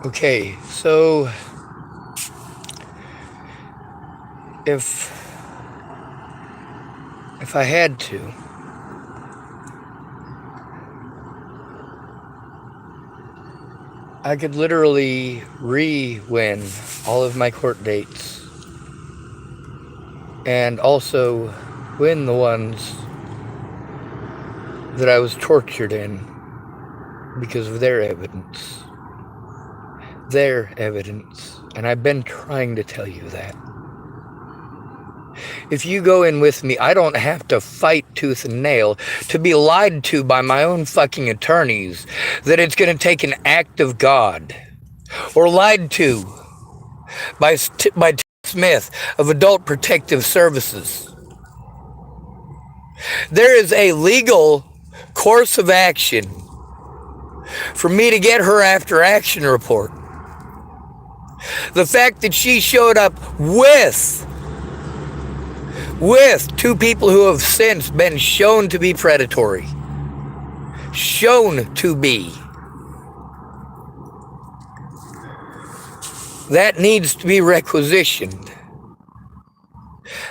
Okay, so if I had to, I could literally re-win all of my court dates and also win the ones that I was tortured in because of their evidence. Their evidence. And I've been trying to tell you that. If you go in with me, I don't have to fight tooth and nail to be lied to by my own fucking attorneys that it's going to take an act of God. Or lied to by Smith of Adult Protective Services. There is a legal course of action for me to get her after action report. The fact that she showed up with two people who have since been shown to be predatory. Shown to be. That needs to be requisitioned.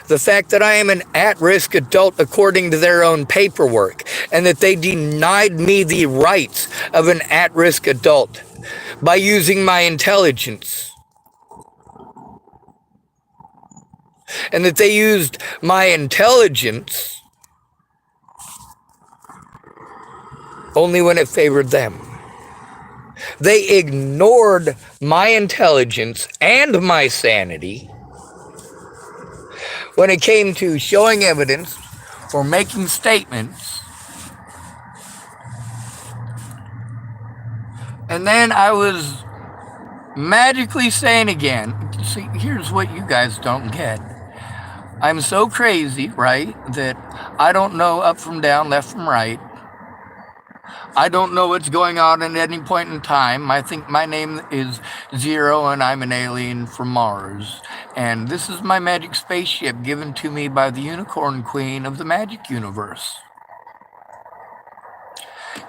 The fact that I am an at-risk adult according to their own paperwork, and that they denied me the rights of an at-risk adult by using my intelligence. And that they used my intelligence only when it favored them. They ignored my intelligence and my sanity when it came to showing evidence or making statements. And then I was magically sane again. See, here's what you guys don't get. I'm so crazy, right, that I don't know up from down, left from right. I don't know what's going on at any point in time. I think my name is Zero and I'm an alien from Mars. And this is my magic spaceship given to me by the Unicorn Queen of the Magic Universe.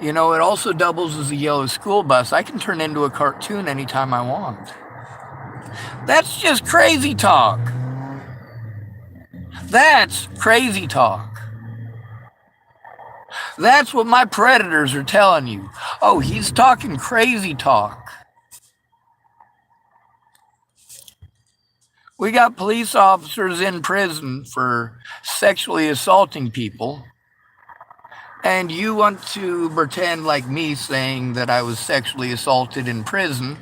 You know, it also doubles as a yellow school bus. I can turn into a cartoon anytime I want. That's just crazy talk. That's crazy talk. That's what my predators are telling you. Oh, he's talking crazy talk. We got police officers in prison for sexually assaulting people. And you want to pretend like me saying that I was sexually assaulted in prison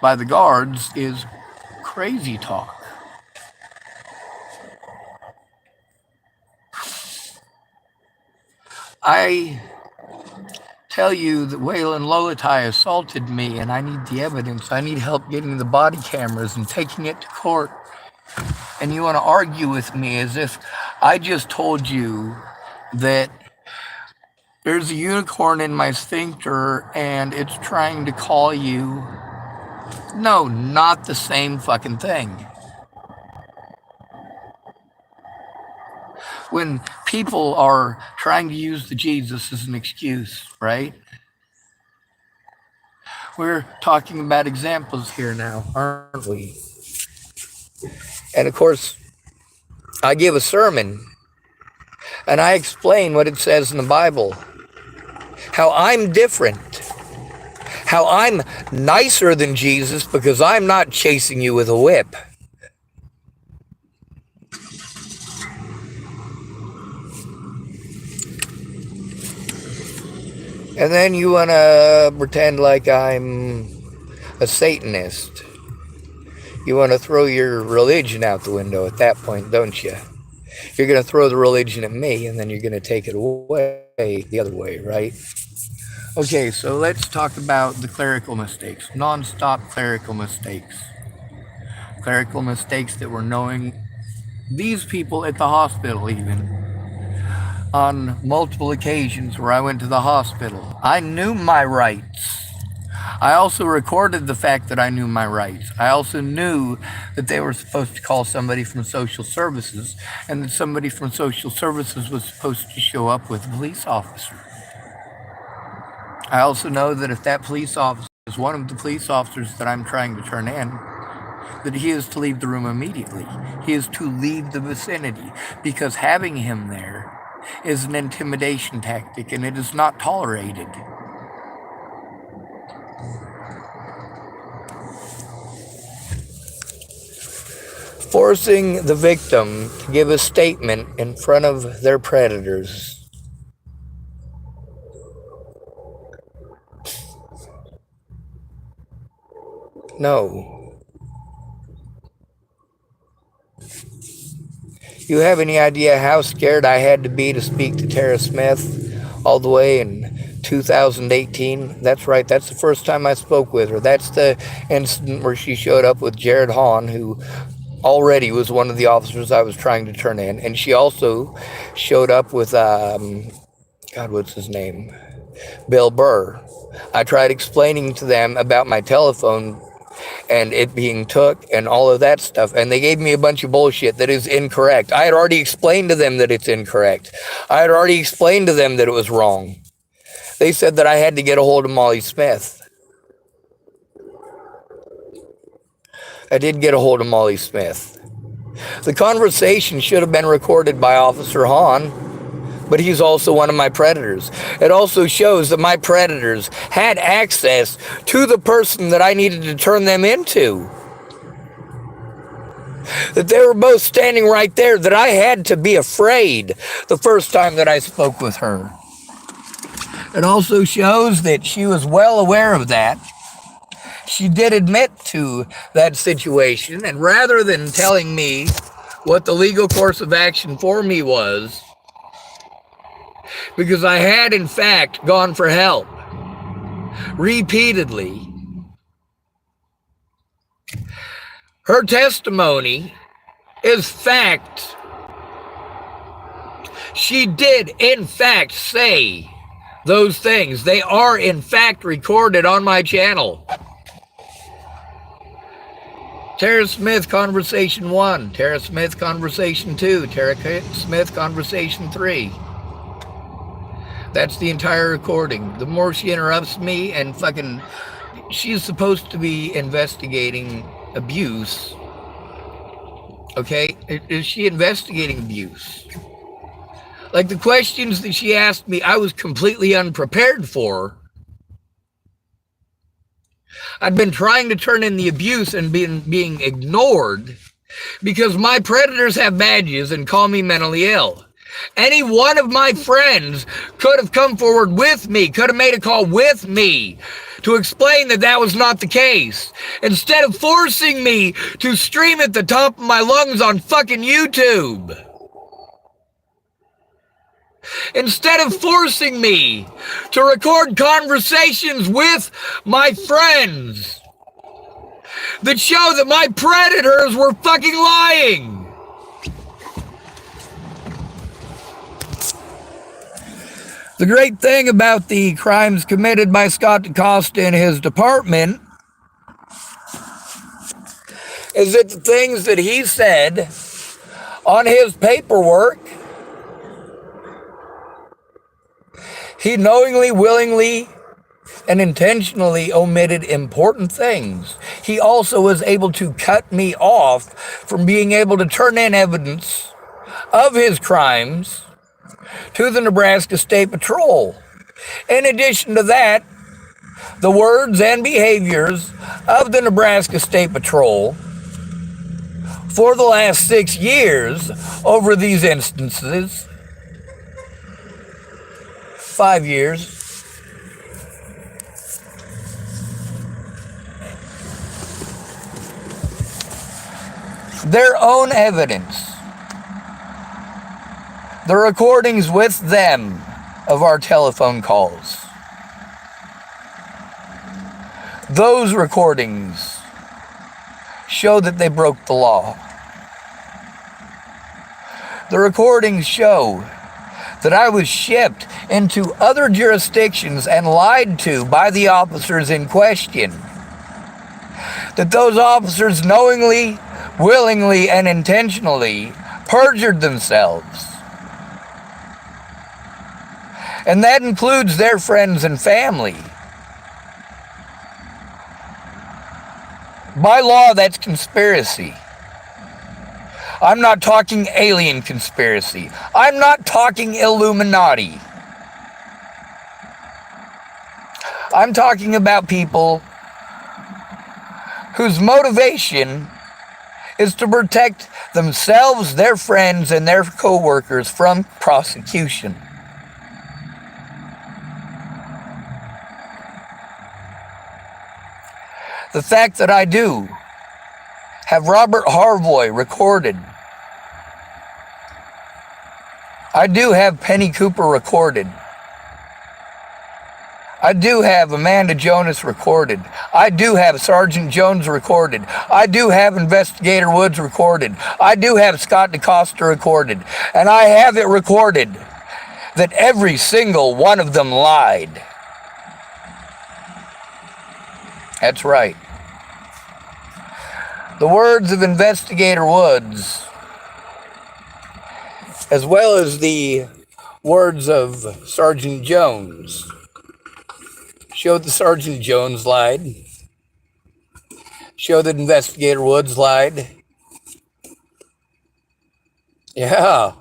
by the guards is crazy talk. I tell you that Waylon Lolatai assaulted me and I need the evidence. I need help getting the body cameras and taking it to court. And you want to argue with me as if I just told you that there's a unicorn in my sphincter and it's trying to call you. No, not the same fucking thing. When people are trying to use the Jesus as an excuse, right? We're talking about examples here now, aren't we? And of course, I give a sermon and I explain what it says in the Bible. How I'm different. How I'm nicer than Jesus because I'm not chasing you with a whip. And then you want to pretend like I'm a Satanist. You want to throw your religion out the window at that point, don't you? You're going to throw the religion at me, and then you're going to take it away the other way, right? Okay, so let's talk about the clerical mistakes. Non-stop clerical mistakes. Clerical mistakes that were knowing these people at the hospital even. On multiple occasions where I went to the hospital. I knew my rights. I also recorded the fact that I knew my rights. I also knew that they were supposed to call somebody from social services and that somebody from social services was supposed to show up with a police officer. I also know that if that police officer as one of the police officers that I'm trying to turn in, that he is to leave the room immediately. He is to leave the vicinity, because having him there is an intimidation tactic and it is not tolerated. Forcing the victim to give a statement in front of their predators. No. You have any idea how scared I had to be to speak to Tara Smith all the way in 2018? That's right, that's the first time I spoke with her. That's the incident where she showed up with Jared Hahn, who already was one of the officers I was trying to turn in. And she also showed up with, God, what's his name? Bill Burr. I tried explaining to them about my telephone and it being took and all of that stuff, and they gave me a bunch of bullshit that is incorrect. I had already explained to them that it's incorrect. I had already explained to them that it was wrong. They said that I had to get a hold of Molly Smith. I did get a hold of Molly Smith. The conversation should have been recorded by Officer Hahn, but he's also one of my predators. It also shows that my predators had access to the person that I needed to turn them into. That they were both standing right there, that I had to be afraid the first time that I spoke with her. It also shows that she was well aware of that. She did admit to that situation, and rather than telling me what the legal course of action for me was, because I had, in fact, gone for help repeatedly. Her testimony is fact. She did, in fact, say those things. They are, in fact, recorded on my channel. Tara Smith Conversation 1, Tara Smith Conversation 2, Tara Smith Conversation 3. That's the entire recording. The more she interrupts me and fucking... She's supposed to be investigating abuse. Okay? Is she investigating abuse? Like, the questions that she asked me, I was completely unprepared for. I'd been trying to turn in the abuse and being ignored because my predators have badges and call me mentally ill. Any one of my friends could have come forward with me, could have made a call with me to explain that that was not the case. Instead of forcing me to stream at the top of my lungs on fucking YouTube. Instead of forcing me to record conversations with my friends that show that my predators were fucking lying. The great thing about the crimes committed by Scott DeCosta and his department is that the things that he said on his paperwork, he knowingly, willingly, and intentionally omitted important things. He also was able to cut me off from being able to turn in evidence of his crimes to the Nebraska State Patrol. In addition to that, the words and behaviors of the Nebraska State Patrol for the last 6 years over these instances, 5 years, their own evidence, the recordings with them of our telephone calls. Those recordings show that they broke the law. The recordings show that I was shipped into other jurisdictions and lied to by the officers in question. That those officers knowingly, willingly, and intentionally perjured themselves. And that includes their friends and family. By law, that's conspiracy. I'm not talking alien conspiracy. I'm not talking Illuminati. I'm talking about people whose motivation is to protect themselves, their friends, and their co-workers from prosecution. The fact that I do have Robert Harvoy recorded. I do have Penny Cooper recorded. I do have Amanda Jonas recorded. I do have Sergeant Jones recorded. I do have Investigator Woods recorded. I do have Scott DeCosta recorded. And I have it recorded that every single one of them lied. That's right. The words of Investigator Woods, as well as the words of Sergeant Jones, showed that Sergeant Jones lied, showed that Investigator Woods lied. Yeah.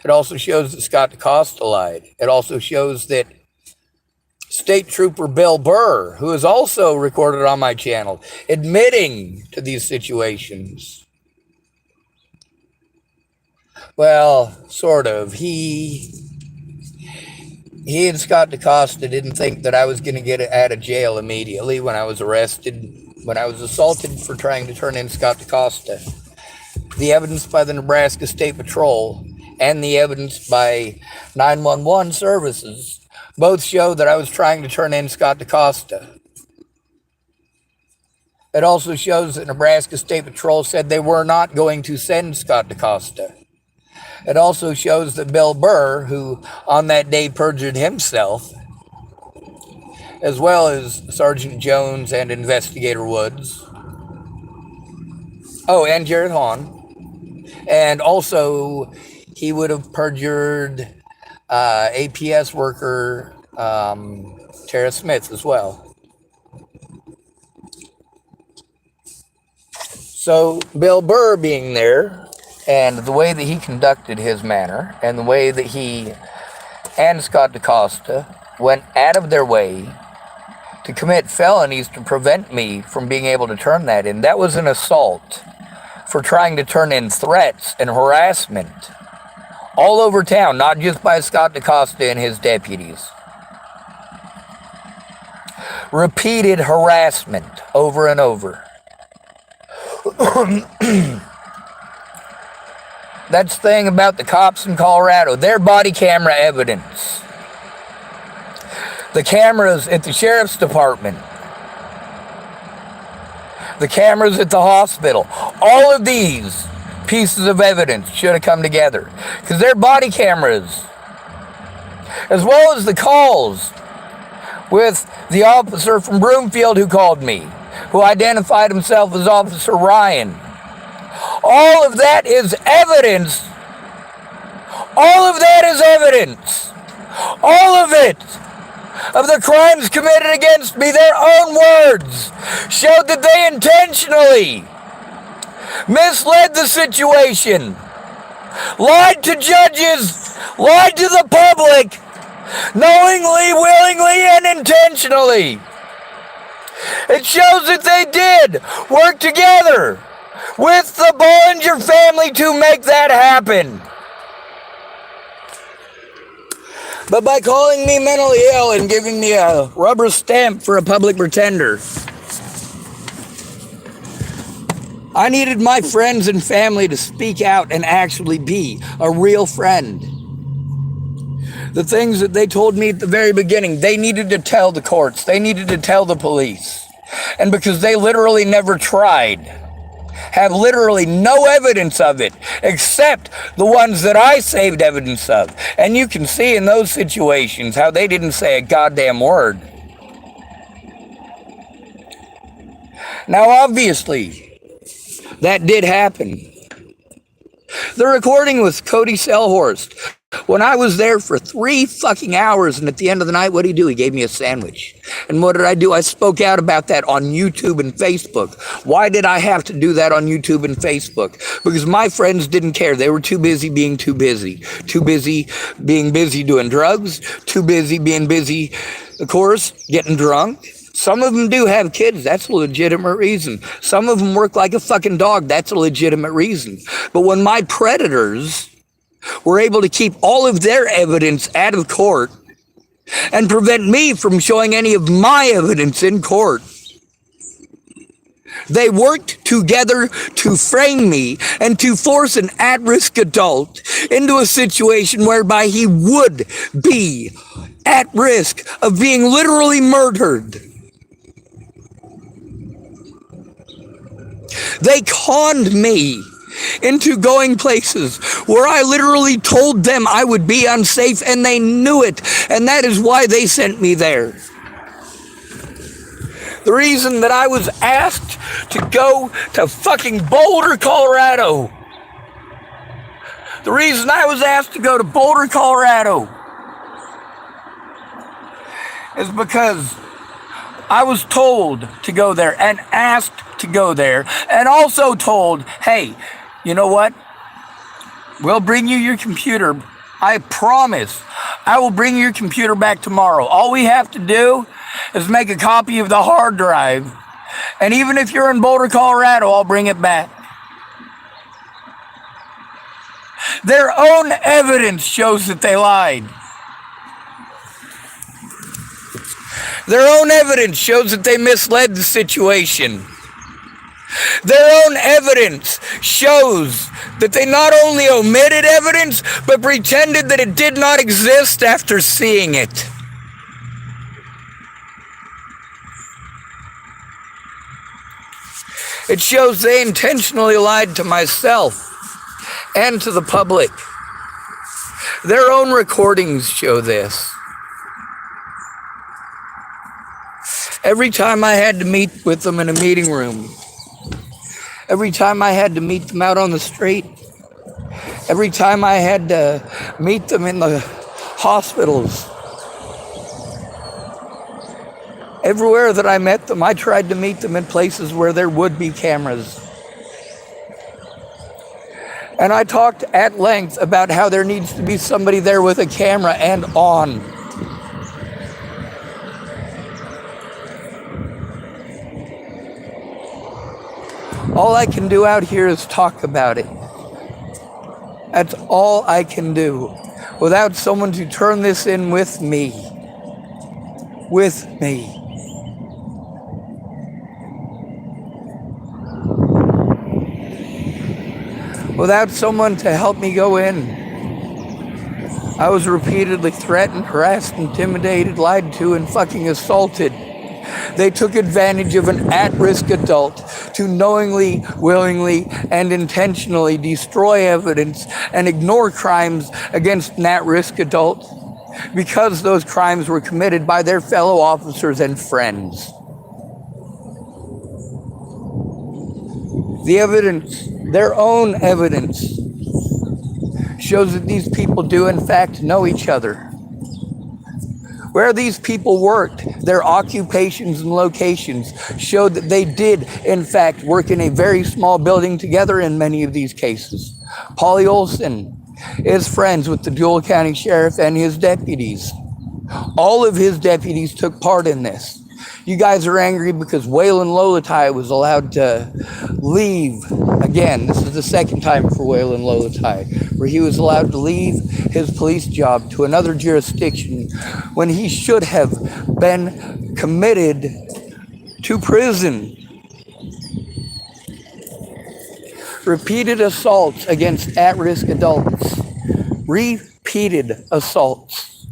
It also shows that Scott DeCosta lied. It also shows that State Trooper Bill Burr, who is also recorded on my channel, admitting to these situations. Well, sort of. He and Scott DeCosta didn't think that I was going to get out of jail immediately when I was arrested, when I was assaulted for trying to turn in Scott DeCosta. The evidence by the Nebraska State Patrol and the evidence by 911 services both show that I was trying to turn in Scott DeCosta. It also shows that Nebraska State Patrol said they were not going to send Scott DeCosta. It also shows that Bill Burr, who on that day perjured himself, as well as Sergeant Jones and Investigator Woods, and Jared Hahn, and also he would have perjured APS worker Tara Smith as well. So Bill Burr being there, and the way that he conducted his manner, and the way that he and Scott DeCosta went out of their way to commit felonies to prevent me from being able to turn that in. That was an assault for trying to turn in threats and harassment all over town, not just by Scott DeCosta and his deputies. Repeated harassment over and over. That's the thing about the cops in Colorado. Their body camera evidence. The cameras at the sheriff's department. The cameras at the hospital. All of these pieces of evidence should have come together. Because their body cameras, as well as the calls with the officer from Broomfield who called me, who identified himself as Officer Ryan. All of that is evidence. All of that is evidence. All of it, of the crimes committed against me, their own words, showed that they intentionally misled the situation, lied to judges, lied to the public, knowingly, willingly, and intentionally. It shows that they did work together with the Bollinger family to make that happen. But by calling me mentally ill and giving me a rubber stamp for a public pretender, I needed my friends and family to speak out and actually be a real friend. The things that they told me at the very beginning, they needed to tell the courts. They needed to tell the police. And because they literally never tried, have literally no evidence of it, except the ones that I saved evidence of. And you can see in those situations how they didn't say a goddamn word. Now, obviously, that did happen. The recording with Cody Selhorst, When I was there for 3 fucking hours, and at the end of the night, what did he do? He gave me a sandwich. And what did I do? I spoke out about that on YouTube and Facebook. Why did I have to do that on YouTube and Facebook? Because my friends didn't care. They were too busy being too busy. Too busy being busy doing drugs. Too busy being busy, of course, getting drunk. Some of them do have kids. That's a legitimate reason. Some of them work like a fucking dog. That's a legitimate reason. But when my predators were able to keep all of their evidence out of court and prevent me from showing any of my evidence in court, they worked together to frame me and to force an at-risk adult into a situation whereby he would be at risk of being literally murdered. They conned me into going places where I literally told them I would be unsafe, and they knew it, and that is why they sent me there. The reason that I was asked to go to fucking Boulder, Colorado. The reason I was asked to go to Boulder, Colorado is because I was told to go there and asked to go there, and also told, hey, you know what? We'll bring you your computer. I promise I will bring your computer back tomorrow. All we have to do is make a copy of the hard drive. And even if you're in Boulder, Colorado, I'll bring it back. Their own evidence shows that they lied. Their own evidence shows that they misled the situation. Their own evidence shows that they not only omitted evidence, but pretended that it did not exist after seeing it. It shows they intentionally lied to myself and to the public. Their own recordings show this. Every time I had to meet with them in a meeting room, every time I had to meet them out on the street, every time I had to meet them in the hospitals, everywhere that I met them, I tried to meet them in places where there would be cameras. And I talked at length about how there needs to be somebody there with a camera and on. All I can do out here is talk about it. That's all I can do. Without someone to turn this in with me. With me. Without someone to help me go in. I was repeatedly threatened, harassed, intimidated, lied to, and fucking assaulted. They took advantage of an at-risk adult to knowingly, willingly, and intentionally destroy evidence and ignore crimes against an at-risk adult because those crimes were committed by their fellow officers and friends. The evidence, their own evidence, shows that these people do in fact know each other. Where these people worked, their occupations and locations showed that they did, in fact, work in a very small building together in many of these cases. Paulie Olson is friends with the Jewell County Sheriff and his deputies. All of his deputies took part in this. You guys are angry because Waylon Lolatai was allowed to leave. Again, this is the second time for Waylon Lolatai, where he was allowed to leave his police job to another jurisdiction when he should have been committed to prison. Repeated assaults against at-risk adults. Repeated assaults.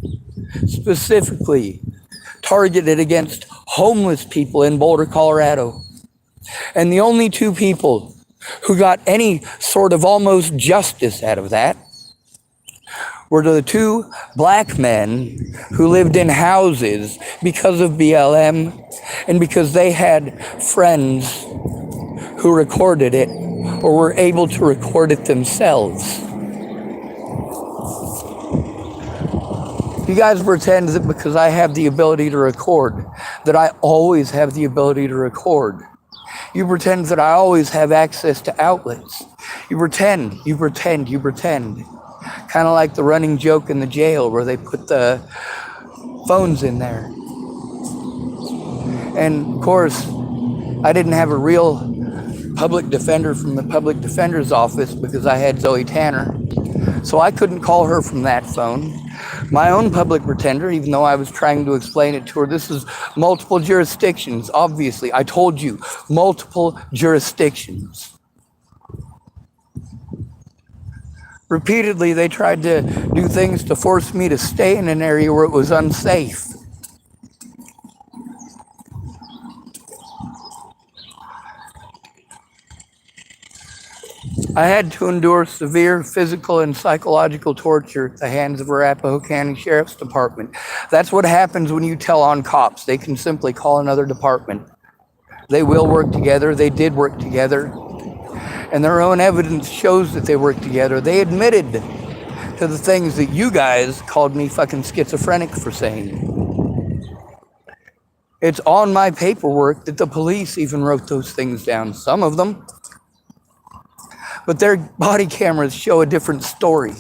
Specifically targeted against homeless people in Boulder, Colorado. And the only two people who got any sort of almost justice out of that were the two black men who lived in houses because of BLM and because they had friends who recorded it or were able to record it themselves. You guys pretend that because I have the ability to record, that I always have the ability to record. You pretend that I always have access to outlets. You pretend. Kind of like the running joke in the jail where they put the phones in there. And of course, I didn't have a real public defender from the public defender's office because I had Zoe Tanner. So I couldn't call her from that phone. My own public pretender, even though I was trying to explain it to her, this is multiple jurisdictions, obviously. I told you, multiple jurisdictions. Repeatedly, they tried to do things to force me to stay in an area where it was unsafe. I had to endure severe physical and psychological torture at the hands of Arapahoe County Sheriff's Department. That's what happens when you tell on cops. They can simply call another department. They will work together. They did work together. And their own evidence shows that they worked together. They admitted to the things that you guys called me fucking schizophrenic for saying. It's on my paperwork that the police even wrote those things down. Some of them. But their body cameras show a different story.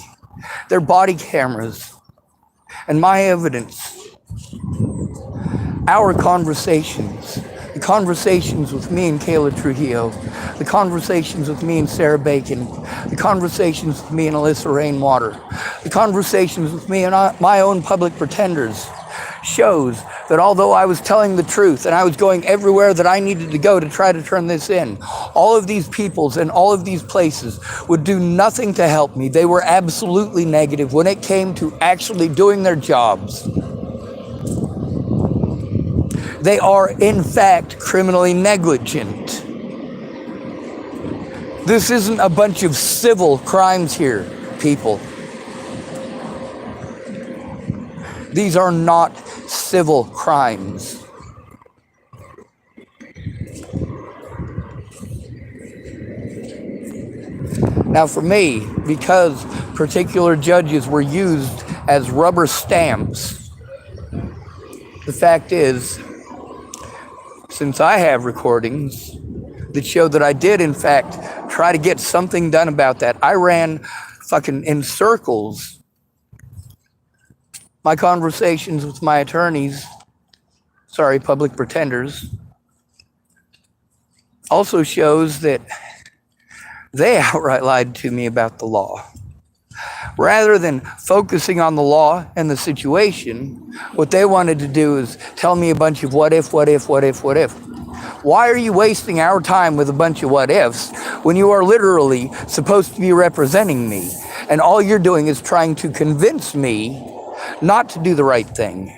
Their body cameras and my evidence, our conversations, the conversations with me and Kayla Trujillo, the conversations with me and Sarah Bacon, the conversations with me and Alyssa Rainwater, the conversations with me and my own public pretenders shows that although I was telling the truth and I was going everywhere that I needed to go to try to turn this in, all of these peoples and all of these places would do nothing to help me. They were absolutely negative when it came to actually doing their jobs. They are, in fact, criminally negligent. This isn't a bunch of civil crimes here, people. These are not civil crimes. Now for me, because particular judges were used as rubber stamps, the fact is, since I have recordings that show that I did in fact try to get something done about that, I ran fucking in circles. My conversations with my attorneys, public pretenders, also shows that they outright lied to me about the law. Rather than focusing on the law and the situation, what they wanted to do is tell me a bunch of what if. Why are you wasting our time with a bunch of what ifs when you are literally supposed to be representing me? And all you're doing is trying to convince me not to do the right thing.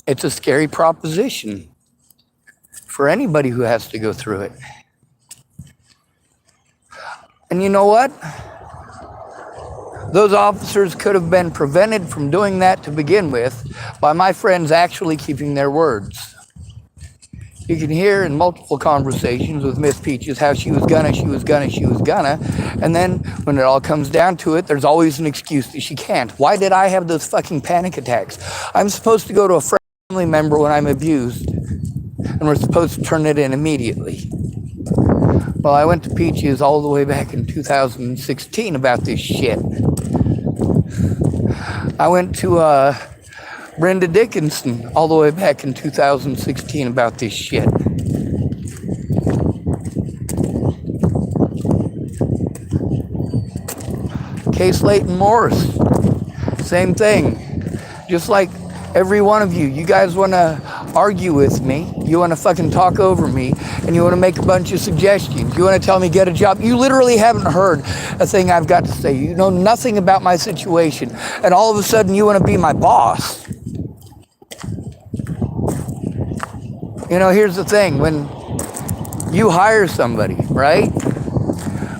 It's a scary proposition for anybody who has to go through it. And you know what? Those officers could have been prevented from doing that to begin with by my friends actually keeping their words. You can hear in multiple conversations with Miss Peaches how she was gonna, and then when it all comes down to it, there's always an excuse that she can't. Why did I have those fucking panic attacks? I'm supposed to go to a family member when I'm abused, and we're supposed to turn it in immediately. Well, I went to Peaches all the way back in 2016 about this shit. I went to Brenda Dickinson all the way back in 2016 about this shit. Case Leighton Morris, same thing. Just like every one of you, you guys want to argue with me, you want to fucking talk over me, and you want to make a bunch of suggestions. You want to tell me get a job. You literally haven't heard a thing I've got to say. You know nothing about my situation, and all of a sudden you want to be my boss. You know, here's the thing, when you hire somebody, right?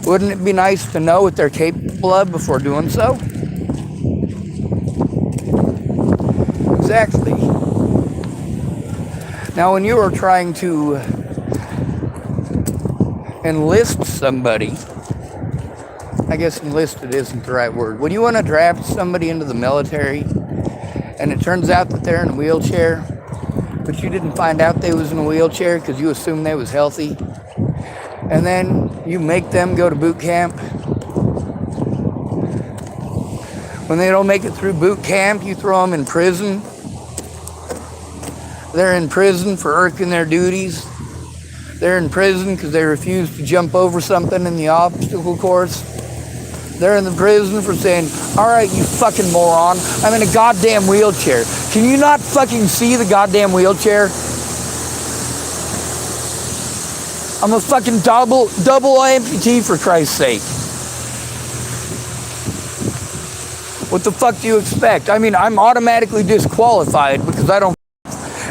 Wouldn't it be nice to know what they're capable of before doing so? Exactly. Now, when you are trying to enlist somebody I guess enlisted isn't the right word. When you want to draft somebody into the military and it turns out that they're in a wheelchair, but you didn't find out they was in a wheelchair because you assumed they was healthy, and then you make them go to boot camp. When they don't make it through boot camp, you throw them in prison. They're in prison for irking their duties. They're in prison because they refuse to jump over something in the obstacle course. They're in the prison for saying, all right, you fucking moron, I'm in a goddamn wheelchair. Can you not fucking see the goddamn wheelchair? I'm a fucking double amputee, for Christ's sake. What the fuck do you expect? I mean, I'm automatically disqualified because I don't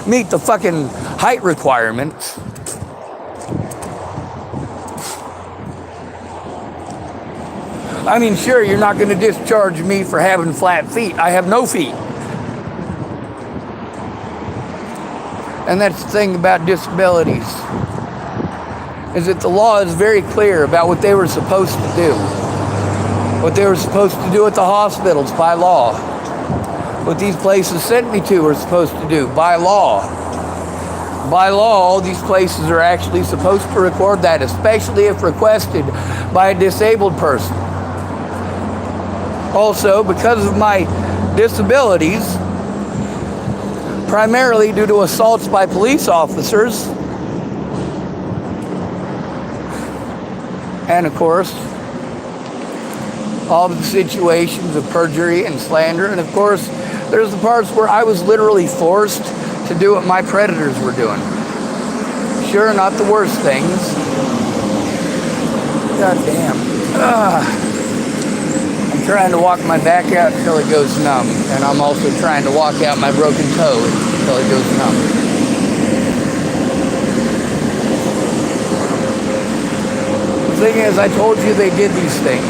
meet the fucking height requirements. I mean, sure, you're not going to discharge me for having flat feet. I have no feet. And that's the thing about disabilities, is that the law is very clear about what they were supposed to do. What they were supposed to do at the hospitals by law. What these places sent me to were supposed to do by law. By law, all these places are actually supposed to record that, especially if requested by a disabled person. Also, because of my disabilities, primarily due to assaults by police officers, and of course, all of the situations of perjury and slander, and of course, there's the parts where I was literally forced to do what my predators were doing. Sure, not the worst things. God damn. I'm trying to walk my back out until it goes numb, and I'm also trying to walk out my broken toe until it goes numb. The thing is, I told you they did these things.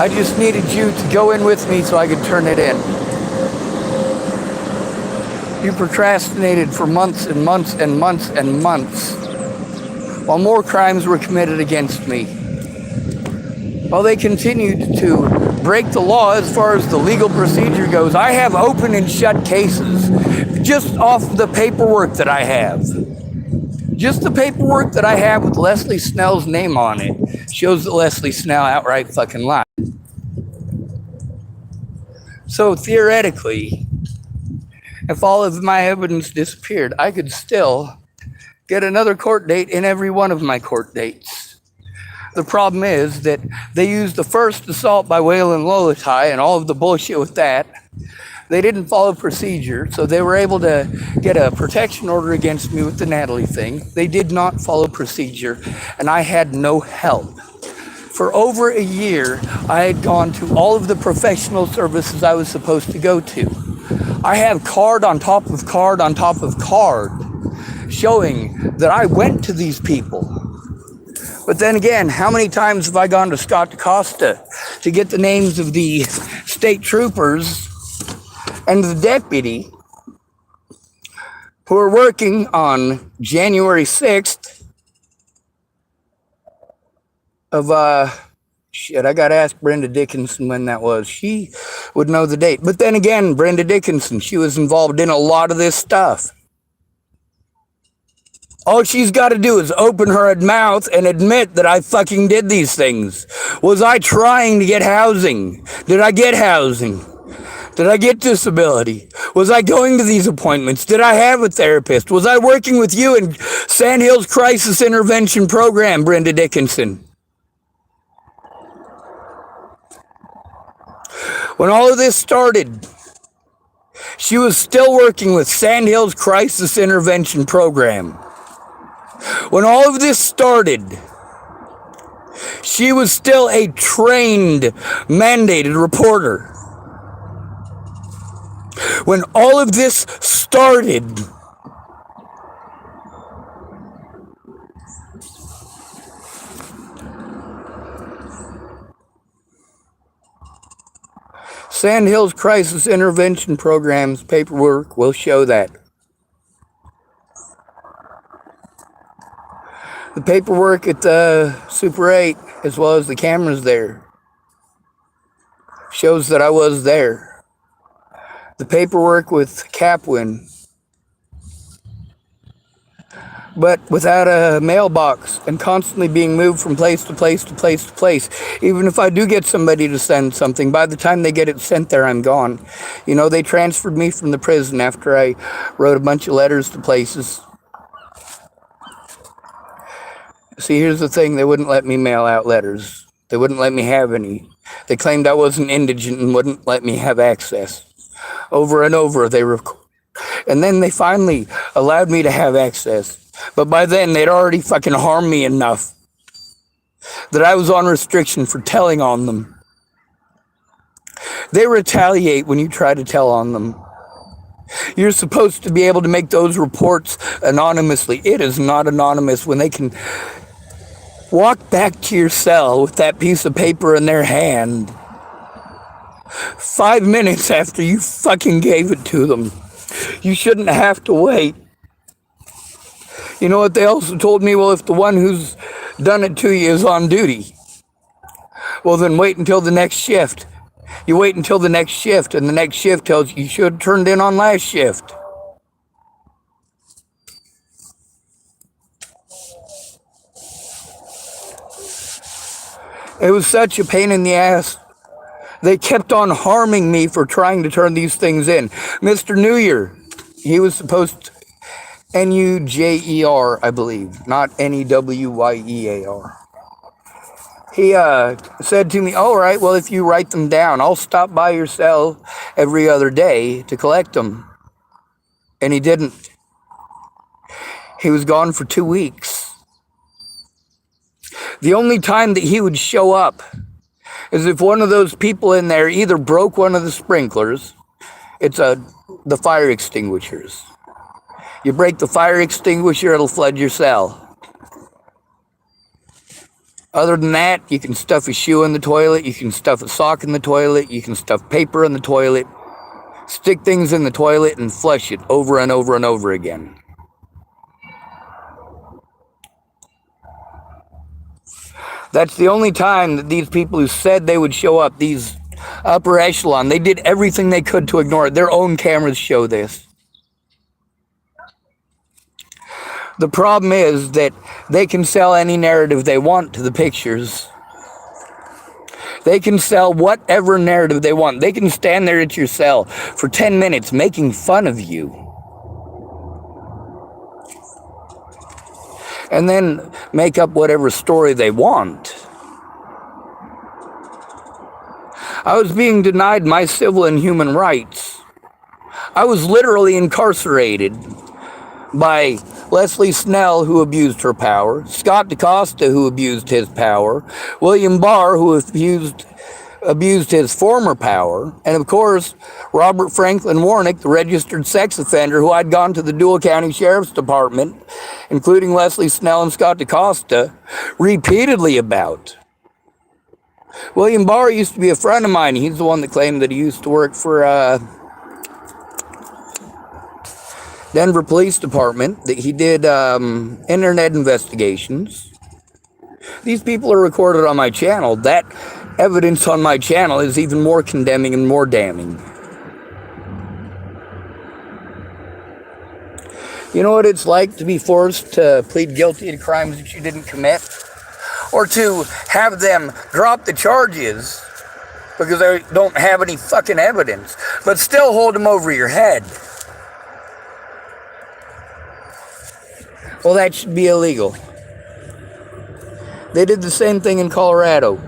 I just needed you to go in with me so I could turn it in. You procrastinated for months and months and months and months while more crimes were committed against me. While they continued to break the law as far as the legal procedure goes. I have open and shut cases just off the paperwork that I have. Just the paperwork that I have with Leslie Snell's name on it shows that Leslie Snell outright fucking lied. So theoretically, if all of my evidence disappeared, I could still get another court date in every one of my court dates. The problem is that they used the first assault by Waylon Lolotai and all of the bullshit with that. They didn't follow procedure, so they were able to get a protection order against me with the Natalie thing. They did not follow procedure, and I had no help. For over a year, I had gone to all of the professional services I was supposed to go to. I have card on top of card on top of card showing that I went to these people. But then again, how many times have I gone to Scott DaCosta to get the names of the state troopers and the deputy who are working on January 6th of, I got to ask Brenda Dickinson when that was. She would know the date. But then again, Brenda Dickinson, she was involved in a lot of this stuff. All she's got to do is open her mouth and admit that I fucking did these things. Was I trying to get housing? Did I get housing? Did I get disability? Was I going to these appointments? Did I have a therapist? Was I working with you in Sandhills Crisis Intervention Program, Brenda Dickinson? When all of this started, she was still working with Sandhills Crisis Intervention Program. When all of this started, she was still a trained, mandated reporter. When all of this started, Sandhills Crisis Intervention Program's paperwork will show that. The paperwork at the Super 8 as well as the cameras there. Shows that I was there. The paperwork with Capwin, but without a mailbox and constantly being moved from place to place to place to place. Even if I do get somebody to send something, by the time they get it sent there, I'm gone. You know, they transferred me from the prison after I wrote a bunch of letters to places. See, here's the thing. They wouldn't let me mail out letters. They wouldn't let me have any. They claimed I wasn't indigent and wouldn't let me have access. Over and over, and then they finally allowed me to have access. But by then, they'd already fucking harmed me enough that I was on restriction for telling on them. They retaliate when you try to tell on them. You're supposed to be able to make those reports anonymously. It is not anonymous when they can walk back to your cell with that piece of paper in their hand 5 minutes after you fucking gave it to them. You shouldn't have to wait. You know what they also told me? Well, if the one who's done it to you is on duty, well, then wait until the next shift. You wait until the next shift, and the next shift tells you should have turned in on last shift. It was such a pain in the ass. They kept on harming me for trying to turn these things in. Mr. New Year, he was supposed to, Nujer, I believe, not Newyear. He said to me, all right, well, if you write them down, I'll stop by your cell every other day to collect them. And he didn't. He was gone for 2 weeks. The only time that he would show up is if one of those people in there either broke one of the sprinklers, the fire extinguishers. You break the fire extinguisher, it'll flood your cell. Other than that, you can stuff a shoe in the toilet, you can stuff a sock in the toilet, you can stuff paper in the toilet, stick things in the toilet and flush it over and over and over again. That's the only time that these people who said they would show up, these upper echelon, they did everything they could to ignore it. Their own cameras show this. The problem is that they can sell any narrative they want to the pictures. They can sell whatever narrative they want. They can stand there at your cell for 10 minutes making fun of you. And then make up whatever story they want. I was being denied my civil and human rights. I was literally incarcerated by Leslie Snell, who abused her power, Scott DaCosta, who abused his power, William Barr, who abused his former power, and of course, Robert Franklin Warnick, the registered sex offender, who I'd gone to the Dual County Sheriff's Department, including Leslie Snell and Scott DaCosta, repeatedly about. William Barr used to be a friend of mine. He's the one that claimed that he used to work for Denver Police Department, that he did internet investigations. These people are recorded on my channel. That evidence on my channel is even more condemning and more damning. You know what it's like to be forced to plead guilty to crimes that you didn't commit? Or to have them drop the charges because they don't have any fucking evidence, but still hold them over your head. Well, that should be illegal. They did the same thing in Colorado.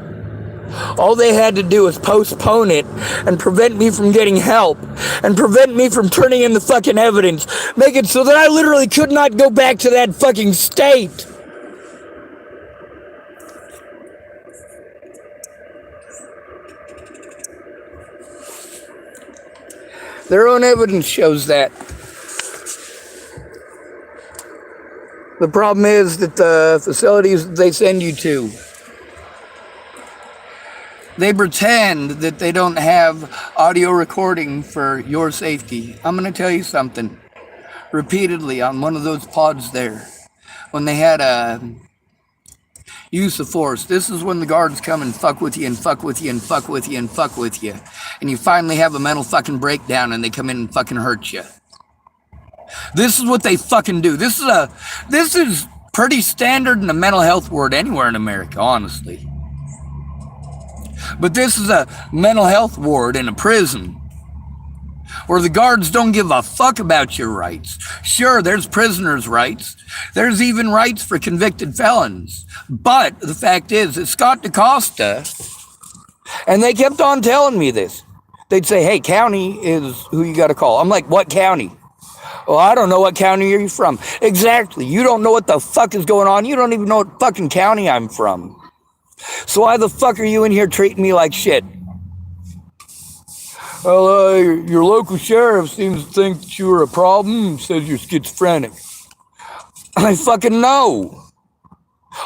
All they had to do was postpone it and prevent me from getting help and prevent me from turning in the fucking evidence. Make it so that I literally could not go back to that fucking state. Their own evidence shows that. The problem is that the facilities that they send you to, they pretend that they don't have audio recording for your safety. I'm going to tell you something. Repeatedly on one of those pods there, when they had a use of force. This is when the guards come and fuck with you and fuck with you and fuck with you and fuck with you. And you finally have a mental fucking breakdown and they come in and fucking hurt you. This is what they fucking do. This is pretty standard in the mental health ward anywhere in America, honestly. But this is a mental health ward in a prison where the guards don't give a fuck about your rights. Sure, there's prisoners' rights. There's even rights for convicted felons. But the fact is that Scott DaCosta, and they kept on telling me this. They'd say, hey, county is who you got to call. I'm like, what county? Well, I don't know what county are you from. Exactly. You don't know what the fuck is going on. You don't even know what fucking county I'm from. So why the fuck are you in here treating me like shit? Well, your local sheriff seems to think that you are a problem, says you're schizophrenic. I fucking know.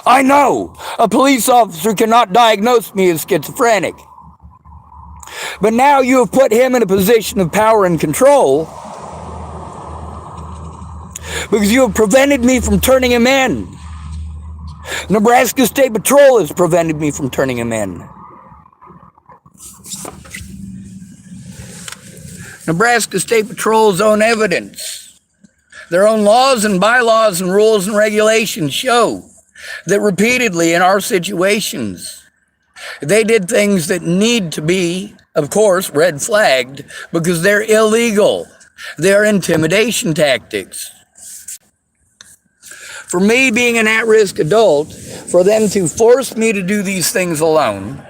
I know. A police officer cannot diagnose me as schizophrenic. But now you have put him in a position of power and control because you have prevented me from turning him in. Nebraska State Patrol has prevented me from turning him in. Nebraska State Patrol's own evidence, their own laws and bylaws and rules and regulations show that repeatedly in our situations, they did things that need to be, of course, red flagged because they're illegal. They're intimidation tactics. For me being an at-risk adult, for them to force me to do these things alone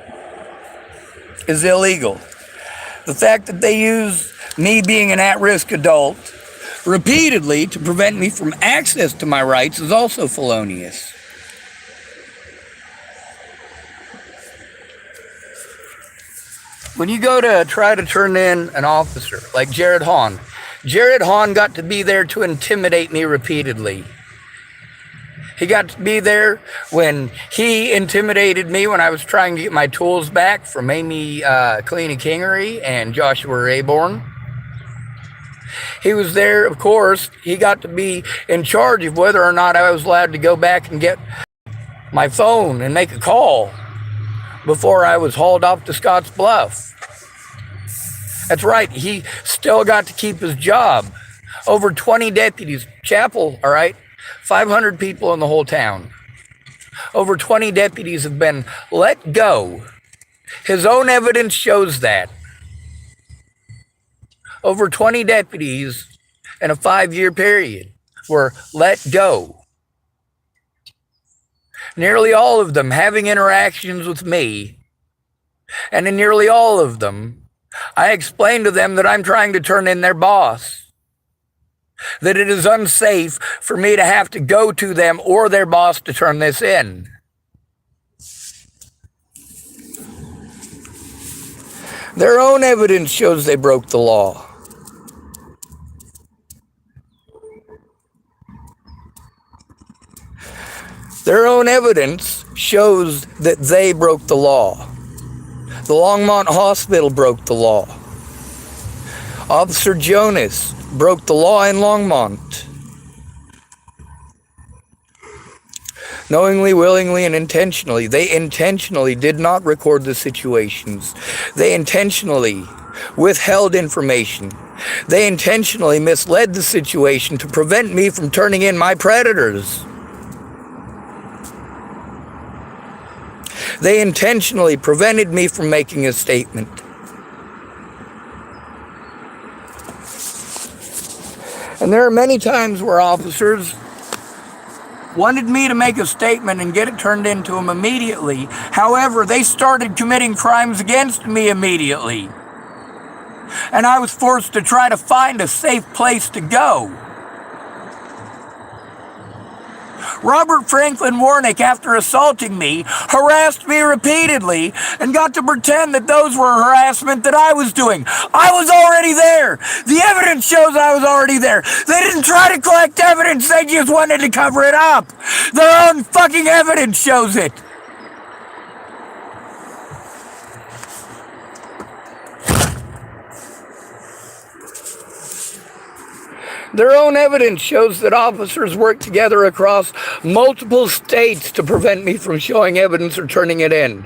is illegal. The fact that they use me being an at-risk adult repeatedly to prevent me from access to my rights is also felonious. When you go to try to turn in an officer like Jared Hahn got to be there to intimidate me repeatedly. He got to be there when he intimidated me when I was trying to get my tools back from Amy Kalina Kingery and Joshua Rayborn. He was there, of course. He got to be in charge of whether or not I was allowed to go back and get my phone and make a call before I was hauled off to Scotts Bluff. That's right. He still got to keep his job. Over 20 deputies. Chapel, all right? 500 people in the whole town. Over 20 deputies have been let go. His own evidence shows that. Over 20 deputies in a 5-year period were let go. Nearly all of them having interactions with me. And in nearly all of them, I explained to them that I'm trying to turn in their boss. That it is unsafe for me to have to go to them or their boss to turn this in. Their own evidence shows they broke the law. Their own evidence shows that they broke the law. The Longmont Hospital broke the law. Officer Jonas broke the law in Longmont. Knowingly, willingly, and intentionally. They intentionally did not record the situations. They intentionally withheld information. They intentionally misled the situation to prevent me from turning in my predators. They intentionally prevented me from making a statement. And there are many times where officers wanted me to make a statement and get it turned into them immediately. However, they started committing crimes against me immediately. And I was forced to try to find a safe place to go. Robert Franklin Warnick, after assaulting me, harassed me repeatedly and got to pretend that those were harassment that I was doing. I was already there. The evidence shows I was already there. They didn't try to collect evidence. They just wanted to cover it up. Their own fucking evidence shows it. Their own evidence shows that officers worked together across multiple states to prevent me from showing evidence or turning it in.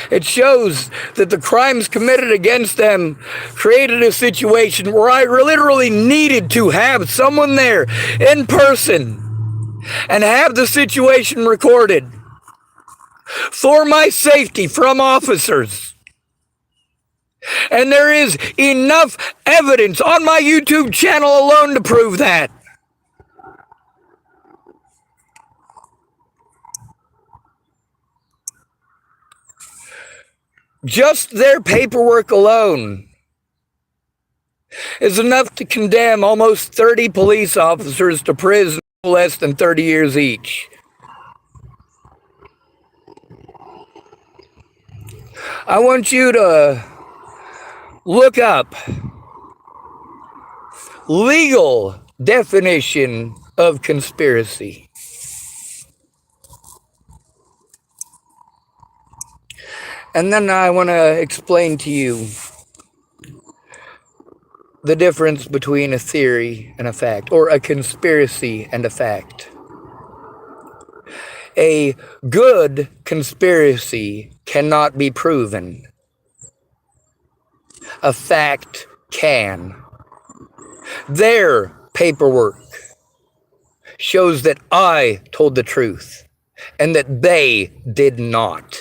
It shows that the crimes committed against them created a situation where I literally needed to have someone there in person and have the situation recorded for my safety from officers. And there is enough evidence on my YouTube channel alone to prove that. Just their paperwork alone is enough to condemn almost 30 police officers to prison no less than 30 years each. I want you to look up legal definition of conspiracy. And then I want to explain to you the difference between a theory and a fact, or a conspiracy and a fact. A good conspiracy cannot be proven. A fact can. Their paperwork shows that I told the truth and that they did not.